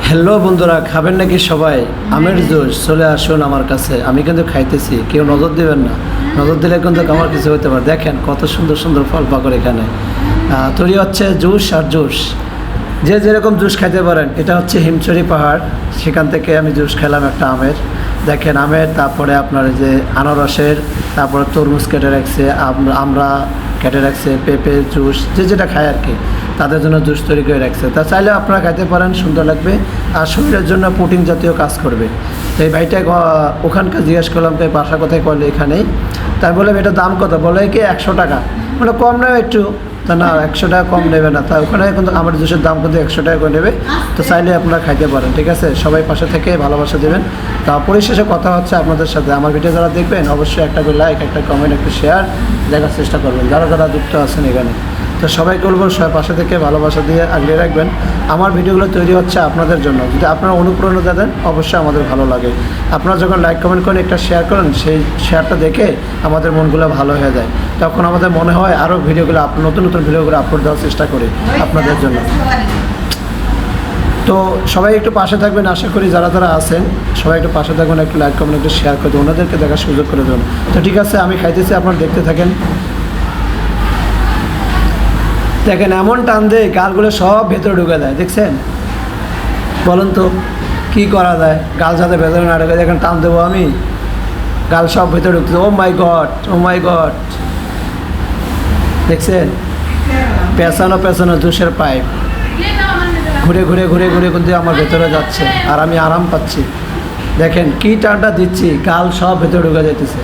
Hello বন্ধুরা, খাবেন নাকি সবাই? আমের জুস চলে আসুন আমার কাছে। আমি কিন্তু খাইতেছি, কেউ নজর দেবেন না। নজর দিলে কিন্তু আমার কিছু হতে পারে। দেখেন কত সুন্দর সুন্দর ফল পাকড় এখানে তৈরি হচ্ছে জুস আর জুস। যে যেরকম জুস খাইতে পারেন। এটা হচ্ছে হিমছড়ি পাহাড়, সেখান থেকে আমি জুস খেলাম একটা আমের। দেখেন আমের, তারপরে আপনার যে আনারসের, তারপরে তরমুজ কেটে রাখছে, আমরা কেটে রাখছে, পেঁপে জুস, যে যেটা খায় আর কি, তাদের জন্য জুস তৈরি করে রাখছে। তা চাইলে আপনারা খাইতে পারেন, সুন্দর লাগবে আর শরীরের জন্য প্রোটিন জাতীয় কাজ করবে। তো এই ভাইটা ওখানকার জিজ্ঞেস করলাম তাই বাসা কোথায় করলে, এখানেই। তাই বললাম এটা দাম কত, বলে কি 100 টাকা, মানে কম নেবে একটু। তা না, 100 টাকা কম নেবে না। তা ওখানে কিন্তু আমার জুসের দাম কিন্তু 100 টাকা করে নেবে। তো চাইলে আপনারা খাইতে পারেন, ঠিক আছে। সবাই পাশে থেকে ভালোবাসা দেবেন। তা পরিশেষে কথা হচ্ছে আপনাদের সাথে, আমার ভিডিও যারা দেখবেন অবশ্যই একটা করে লাইক, একটা কমেন্ট, একটা শেয়ার দেখার চেষ্টা করবেন, যারা যারা যুক্ত আছেন এখানে। তো সবাইকে বলবো সবাই পাশে থেকে ভালোবাসা দিয়ে আগলে রাখবেন। আমার ভিডিওগুলো তৈরি হচ্ছে আপনাদের জন্য। যদি আপনারা অনুপ্রেরণা দেন অবশ্যই আমাদের ভালো লাগে। আপনারা যখন লাইক কমেন্ট করেন, একটা শেয়ার করেন, সেই শেয়ারটা দেখে আমাদের মনগুলো ভালো হয়ে যায়। তখন আমাদের মনে হয় আরও ভিডিওগুলো নতুন নতুন ভিডিওগুলো আপলোড দেওয়ার চেষ্টা করি আপনাদের জন্য। তো সবাই একটু পাশে থাকবেন, আশা করি যারা যারা আছেন সবাই একটু পাশে থাকবেন, একটু লাইক কমেন্ট, একটু শেয়ার করে দেবেন, ওনাদেরকে দেখার সুযোগ করে দেবেন। তো ঠিক আছে, আমি খাইতেছি, আপনারা দেখতে থাকেন। দেখেন এমন টান দেয়, গালগুলো সব ভেতরে ঢুকে দেয়, দেখছেন? বলুন তো কী করা যায়, গাল যাতে ভেতরে না ঢুকে। দেখেন টান দেবো আমি, গাল সব ভেতরে ঢুকছে। ও মাই গড, ও মাই গড, দেখছেন? পেছানো পেছানো জুসের পাইপ ঘুরে ঘুরে ঘুরে ঘুরে কিন্তু আমার ভেতরে যাচ্ছে, আর আমি আরাম পাচ্ছি। দেখেন কী টানটা দিচ্ছি, গাল সব ভেতরে ঢুকে যেতেছে।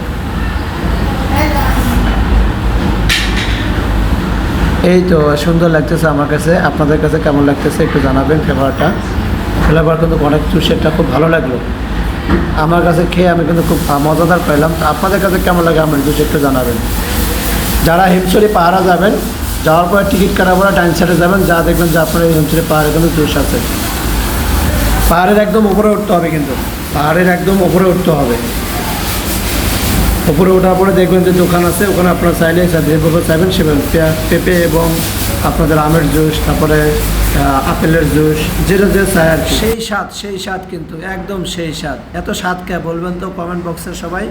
এই তো সুন্দর লাগতেছে আমার কাছে। আপনাদের কাছে কেমন লাগতেছে একটু জানাবেন। ফ্লেভার কিন্তু অনেক জুসেরটা খুব ভালো লাগলো আমার কাছে খেয়ে, আমি কিন্তু খুব মজাদার পাইলাম। তো আপনাদের কাছে কেমন লাগে আমার জুস একটু জানাবেন। যারা হিমছড়ি পাহাড়ে যাবেন, যাওয়ার পরে টিকিট কাটার পরে ডাইন সাইডে যাবেন, যা দেখবেন যে আপনার এই হিমছড়ি পাহাড়ে কিন্তু জুস আছে। পাহাড়ের একদম উপরে উঠতে হবে, কিন্তু পাহাড়ের একদম উপরে উঠতে হবে। উপরে ওঠার পরে দেখবেন যে দোকান আছে, ওখানে আপনারা চাইলে যেভাবে চাইবেন সেভাবে পেঁপে এবং আপনাদের আমের জুস, তারপরে আপেলের জুস, যেটা যে চায় আর সেই স্বাদ কিন্তু একদম সেই স্বাদ। এত স্বাদ কে বলবেন তো কমেন্ট বক্সে সবাই।